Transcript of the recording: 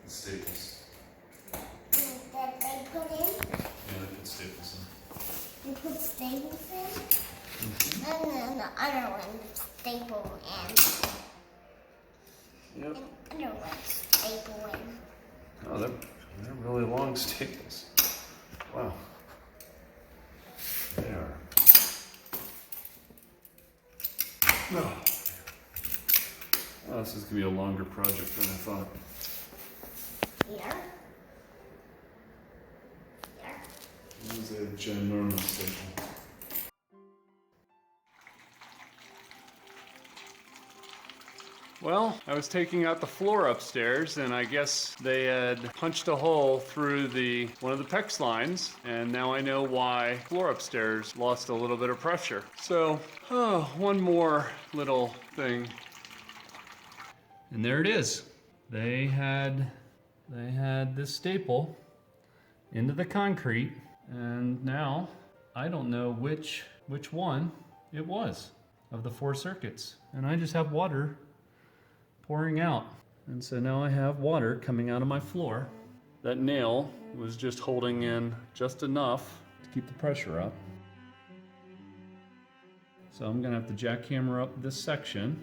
The staples. That they put in? Yeah, they put staples in. They put staples in? And then the other one, staple in. Yep. And the other one, staple in. Oh, they're really long staples. Wow. They are. No. Oh, this is going to be a longer project than I thought. Here. Here. This is a ginormous staple. Well, I was taking out the floor upstairs, and I guess they had punched a hole through one of the PEX lines, and now I know why the floor upstairs lost a little bit of pressure. So, one more little thing. And there it is. They had this staple into the concrete, and now I don't know which one it was of the 4 circuits. And I just have water pouring out. And so now I have water coming out of my floor. That nail was just holding in just enough to keep the pressure up. So I'm gonna have to jackhammer up this section